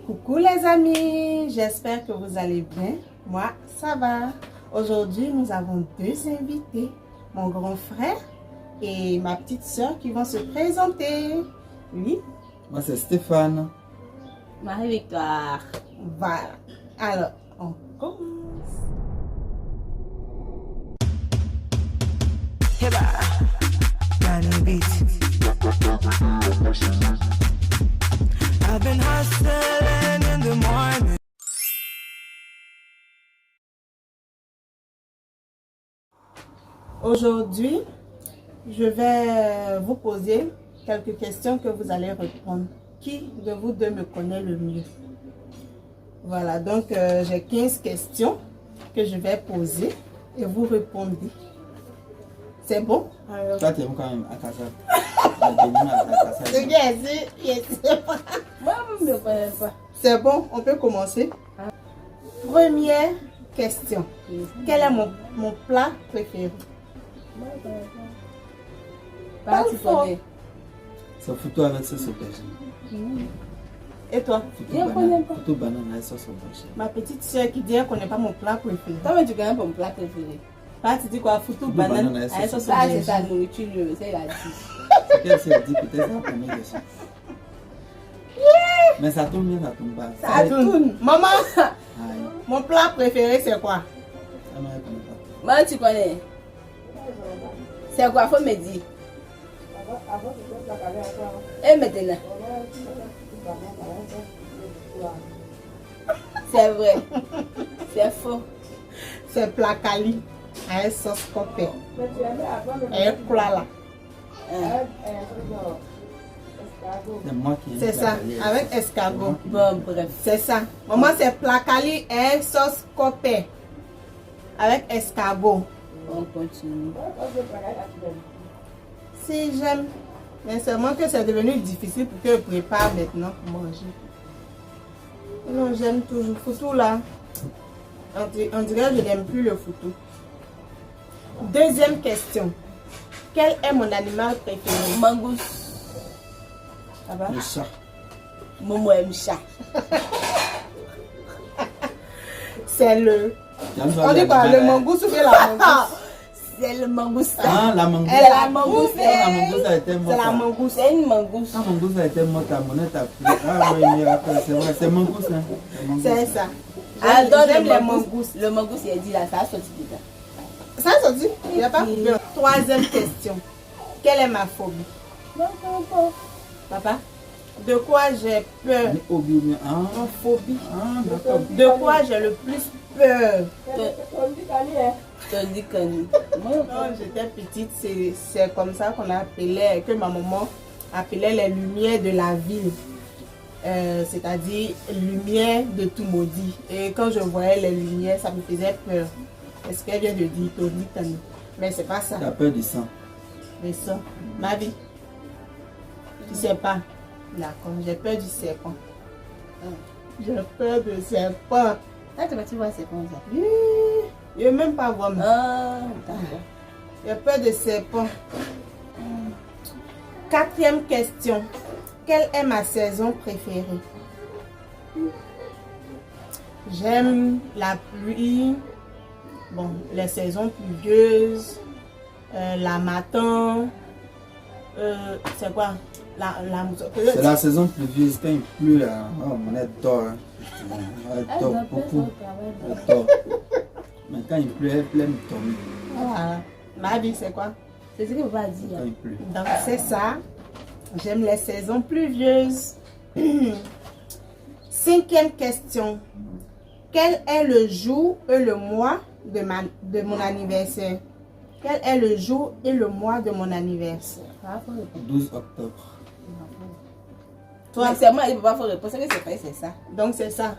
Coucou les amis, j'espère que vous allez bien. Moi, ça va. Aujourd'hui, nous avons deux invités, mon grand frère et ma petite soeur qui vont se présenter. Oui. Moi, c'est Stéphane. Marie-Victoire. Voilà. Alors, on commence. I've been hustling in the morning. Aujourd'hui, je vais vous poser quelques questions que vous allez répondre. Qui de vous deux me connaît le mieux? Voilà, donc j'ai 15 questions que je vais poser et vous répondez. C'est bon? Alors, Toi, tu aimes quand même Akassa. Moi, je ne me connais pas. C'est bon, on peut commencer. Première question. Quel est mon plat préféré? Pas tu fort. connais. C'est photo avec sauce aubergine. Et toi? Je ne connais pas. Photo banane avec sauce aubergine. Ma petite soeur qui dit qu'elle ne connaît pas mon plat préféré. Toi, tu connais mon plat préféré. Là, tu dis quoi? Foutou, Foutou, banane, banane, avec sauce Ça, c'est sa aubergine. nourriture, c'est la dit. C'est qu'elle s'est dit peut-être la première question. Mais ça tombe bien, ça tombe pas. Ça tourne. Maman, Aïe. mon plat préféré, c'est quoi? Ah, mais elle connaît pas. Moi, tu connais. C'est quoi? Faut me dire. Et maintenant? C'est vrai. C'est faux. C'est plat cali avec sauce copé. Et là. C'est moi qui aime C'est la ça, galette. avec escargot. Bon, bref. C'est ça. Maman, c'est plat cali et sauce copé. Avec escargot. On continue. Si j'aime. Mais seulement que c'est devenu difficile pour que je prépare maintenant pour manger. Non, j'aime toujours. Foutou là. On dirait que je n'aime plus le foutou. Deuxième question. Quel est mon animal préféré? Mangous. Ça va? Le chat. Momo aime chat. C'est le. On On dit quoi? Le mangouste ou bien la mangouste? C'est le mangouste. Ah, la mangouste. Elle a la mangouste. La mangouste a été morte. C'est la mangouste. C'est une mangouste. La mangouste a été morte, ta monnaie a pris. Ah oui, mais après, c'est vrai, c'est mangouste. Hein. C'est ça. Ah, donc J'aime le les mangouste. mangoustes. Le mangouste, il a dit là, ça a sorti dedans. Ça a sorti? Il n'y a pas? Bien. Troisième question. Quelle est ma phobie? Papa? De quoi j'ai peur? Au bien. Ah, Mon phobie. ah, d'accord. De quoi j'ai le plus peur? Tandis que nous. Quand j'étais petite, c'est comme ça qu'on appelait, que ma maman appelait les lumières de la ville. C'est-à-dire lumière de tout maudit. Et quand je voyais les lumières, ça me faisait peur. C'est ce qu'elle vient de dire, Tony Tani. Mais c'est pas ça. Tu as peur du sang. Mais ça, ma vie. Tu sais pas. D'accord, j'ai peur du serpent. J'ai peur du serpent. Là, tu vois, c'est comme ça. Je ne veux même pas voir. Ah, d'accord. J'ai peur de serpent. Quatrième question. Quelle est ma saison préférée? J'aime la pluie. Bon, les saisons pluvieuses. La matin. C'est quoi? C'est la saison pluvieuse. Quand il pleut, là, oh, on est tort. Hein. Elle dort beaucoup. Elle dort. Mais quand il pleut, elle pleure de tomber. Voilà. Ma vie, c'est quoi? C'est ce que papa dit. Quand il pleut. Donc, c'est ça. J'aime les saisons pluvieuses. Cinquième question. Quel est le jour et le mois de mon anniversaire? Quel est le jour et le mois de mon anniversaire? 12 octobre. Toi, c'est moi, il ne peut pas faire répondre. C'est que c'est ça. Donc, c'est ça.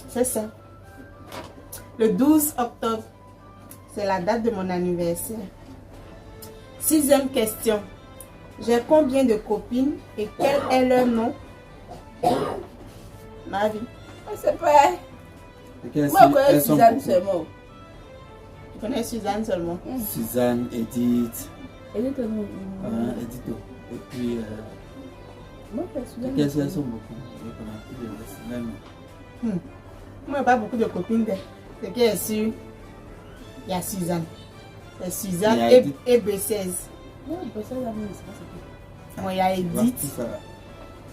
C'est ça. Le 12 octobre, c'est la date de mon anniversaire. Sixième question. J'ai combien de copines et quel est leur nom? Ma vie. C'est pas. Moi, je connais Suzanne seulement. Tu connais Suzanne seulement? Suzanne, Edith. Edith, Edith. Et puis, moi, je suis Suzanne. qu'elles sont beaucoup. Je connais plus de reste. vraiment. Moi, j'ai pas beaucoup de copines. Ce qui est sûr, il y a Suzanne. C'est Suzanne Il y a et B16. Non, il peut ça, là, mais c'est pas ça. Bon, il y a Edith. Tout ça.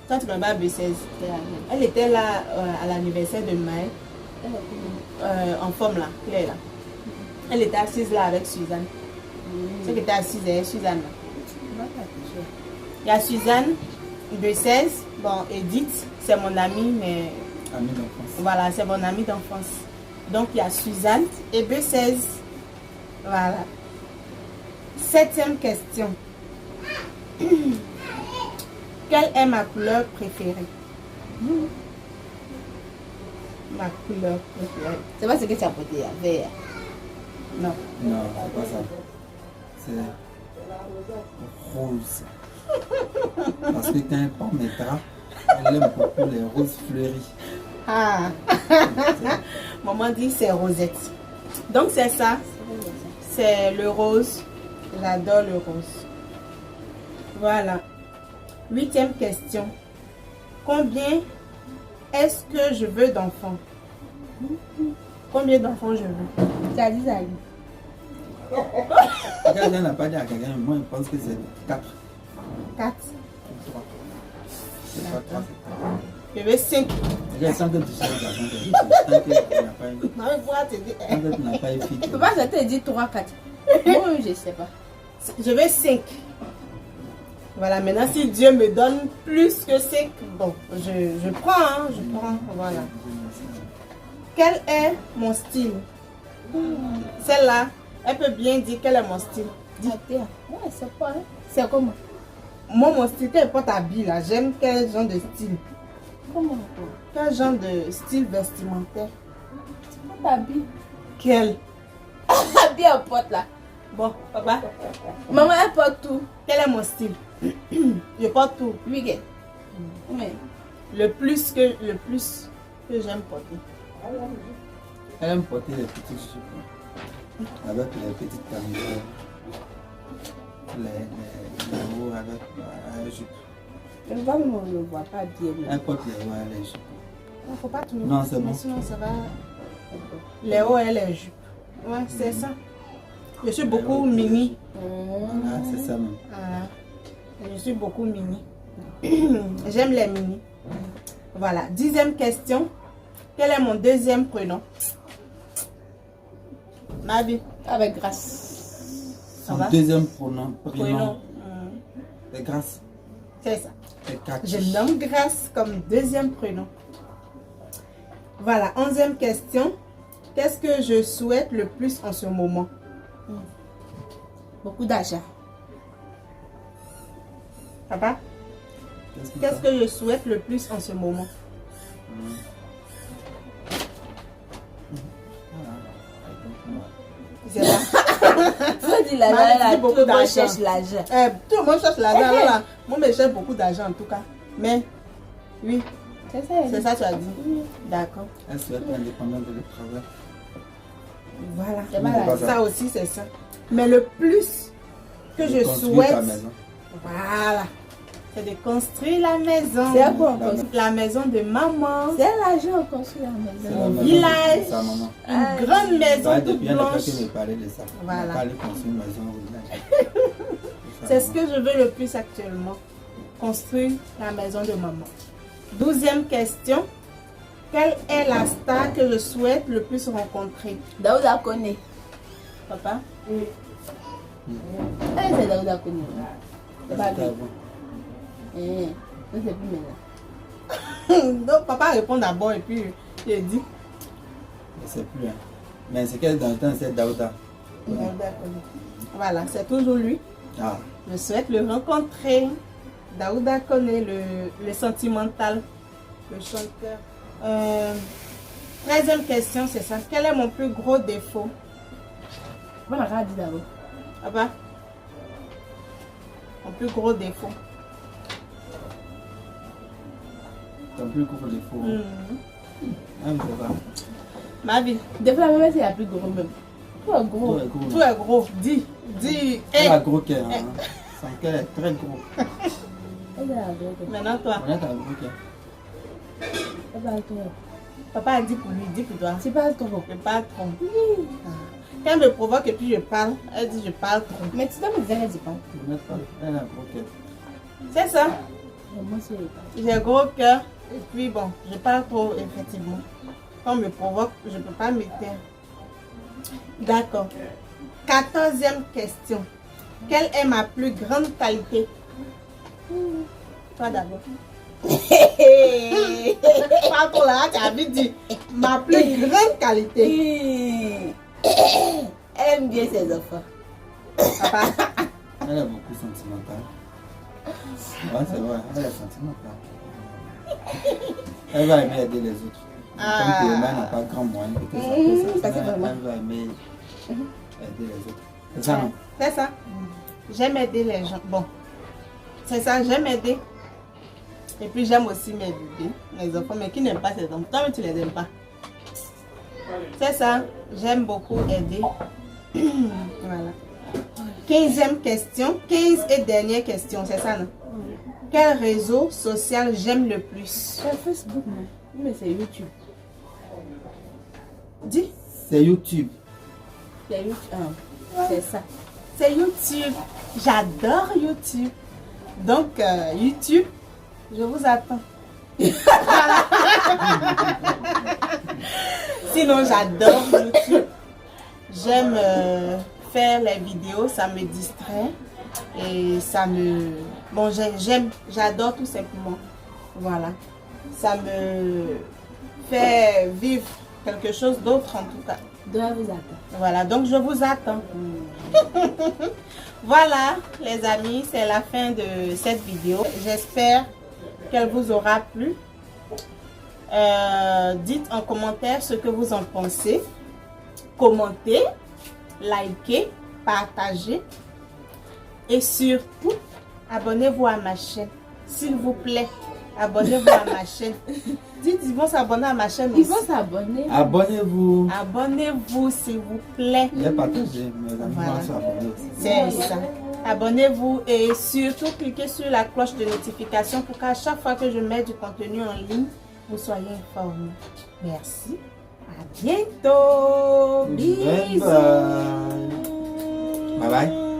Toi, tu connais pas B16. Elle était là à l'anniversaire de Maë. En forme là, Claire là. Elle était assise là avec Suzanne. Celle qui était assise, c'est Suzanne là. Il y a Suzanne, B16. Bon, Edith, c'est mon amie, mais Ami d'enfance. voilà, c'est mon amie d'enfance. Donc, il y a Suzanne et B16. Voilà. 7e question. Quelle est ma couleur préférée? Ma couleur préférée. C'est pas ce que tu as porté, vert. Non. Non, c'est pas ça. C'est rose. Parce que quand elle porte mes draps, elle aime beaucoup les roses fleuries. Ah. Maman dit c'est rosette. Donc c'est ça. C'est le rose. J'adore le rose. Voilà. 8e question. Combien est-ce que je veux d'enfants? Combien d'enfants je veux? Tu as dit ça. Quelqu'un n'a pas dit à quelqu'un, mais moi je pense que c'est 4 4. ou 3. C'est pas 3, c'est 4. Je veux 5. Regarde, sans que tu sois garçon, tant que tu n'as pas une Non, mais pourquoi te dire, tant que tu n'as pas une fille. Tu peux pas, je te dis 3, 4. Moi, je sais pas. je veux 5. Voilà, maintenant si Dieu me donne plus que 5, bon, je prends, hein, je prends, voilà. Quel est mon style? Celle-là, elle peut bien dire quel est mon style. Ouais, c'est pas. Hein? C'est comment? Moi, mon style, quel porte habille là, j'aime quel genre de style. Comment? Quel genre de style vestimentaire? C'est pas t'habilles. Quel? Habille en pote là. Bon, papa, Maman, elle porte tout. quel est mon style? Je porte tout. Week-end. Mais. Le plus que j'aime porter. Elle aime porter les petites jupes avec les petites camisets, les hauts avec la jupe. Je ne le vois pas bien. Elle porte les hauts et les jupes. Il ne faut pas tout le Non, c'est bon. Sinon, ça va. Les hauts et les jupes. Ouais, c'est ça. Je suis beaucoup mini. Voilà, c'est ça même. Voilà. Je suis beaucoup mini. J'aime les mini. Voilà. 10e question. Quel est mon deuxième prénom? Ma vie. Avec grâce. Son va? deuxième prénom, Prénom. c'est Grâce. C'est ça. C'est Cathy. Je nomme Grâce comme deuxième prénom. Voilà. 11e question. Qu'est-ce que je souhaite le plus en ce moment? Beaucoup d'argent. Papa? Qu'est-ce que je souhaite le plus en ce moment? Je sais pas. Faut dire l'argent, Maman dit là, beaucoup tout le monde d'argent. cherche l'argent. Tout le monde cherche l'argent. Là. Moi, je cherche beaucoup d'argent en tout cas. Mais, oui, C'est ça, c'est ça que tu as dit. D'accord. Elle souhaite l'indépendance de le travail. Voilà. C'est pas pas la- Ça aussi, c'est ça. Mais le plus que je Construire souhaite, ta maison. voilà, c'est de construire la maison. C'est à quoi on construit? La maison de maman. C'est l'argent qu'on construit la C'est maison. la maison village. de sa maman. Une grande maison Ouais, toute depuis elle n'a pas blanche. que me parler de ça. Voilà. On va aller construire une maison au village. C'est ce que je veux le plus actuellement. Construire la maison de maman. 12e question. Quelle est la star que je souhaite le plus rencontrer? Daouda connaît. Papa? C'est Daouda connaît. C'est pas C'était lui. avant. Non, c'est plus maintenant. Donc, papa répond d'abord et puis il dit. Je ne sais plus. Hein. Mais c'est qu'elle dans le temps, c'est Daouda. Voilà, c'est toujours lui. Ah, Je souhaite le rencontrer. Daouda connaît le sentimental, le chanteur. 13e question, c'est ça. Quel est mon plus gros défaut? Voilà, regarde d'abord. Papa? Mon plus gros défaut. ton plus gros défaut. Ah, je sais pas. Ma vie. Des fois, la maman, c'est la plus grosse même. Tout est gros. Tout est gros. Tout est gros. Dis. Elle a gros cœur. Hein. Son cœur est très gros. Elle est la grosse. Maintenant, toi. On est un gros cœur. Papa a dit pour lui, dit pour toi. Tu parles trop. Je parle trop. Ah. Quand elle me provoque et puis je parle, elle dit je parle trop. Mais tu dois me dire, elle dit pas. Elle a un gros cœur. C'est ça. Moi, c'est pas. J'ai un gros cœur et puis bon, je parle trop effectivement. Quand on me provoque, je ne peux pas me taire. D'accord. 14e question. Quelle est ma plus grande qualité? Toi d'abord. Pas pour là, tu as vite dit. Ma plus grande qualité. Elle aime bien ses enfants. Papa. Elle est beaucoup sentimentale. Ouais, c'est vrai, elle est sentimentale. Elle va aimer aider les autres. Comme Théoma n'a pas grand moyen, elle va aimer aider les autres. C'est ça, non? C'est ça. J'aime aider les gens. Bon, c'est ça, j'aime aider. Et puis j'aime aussi mes bébés, mes enfants, mais qui n'aiment pas ces enfants. Toi, mais tu les aimes pas. C'est ça, j'aime beaucoup aider. Voilà. 15e question, 15 et dernière question, c'est ça, non? Quel réseau social j'aime le plus? C'est Facebook, non? Mais c'est YouTube. Dis. C'est YouTube. C'est YouTube. C'est ça. C'est YouTube. J'adore YouTube. Donc, YouTube, je vous attends. Sinon, j'adore YouTube. J'aime faire les vidéos, ça me distrait. Et ça me... Bon, j'adore tout simplement. Voilà. Ça me fait vivre quelque chose d'autre en tout cas. Dois vous attendre. Voilà, donc je vous attends. Voilà, les amis, c'est la fin de cette vidéo. J'espère qu'elle vous aura plu. Dites en commentaire ce que vous en pensez. Commentez, likez, partagez. Et surtout, abonnez-vous à ma chaîne. S'il vous plaît, abonnez-vous à ma chaîne. Dites, ils vont s'abonner à ma chaîne aussi. Ils vont s'abonner. Abonnez-vous. Abonnez-vous, s'il vous plaît. Et partagez. Mes amis vont s'abonner aussi. C'est ça. Abonnez-vous et surtout cliquez sur la cloche de notification pour qu'à chaque fois que je mets du contenu en ligne, vous soyez informés. Merci. À bientôt. Bisous. Bye bye.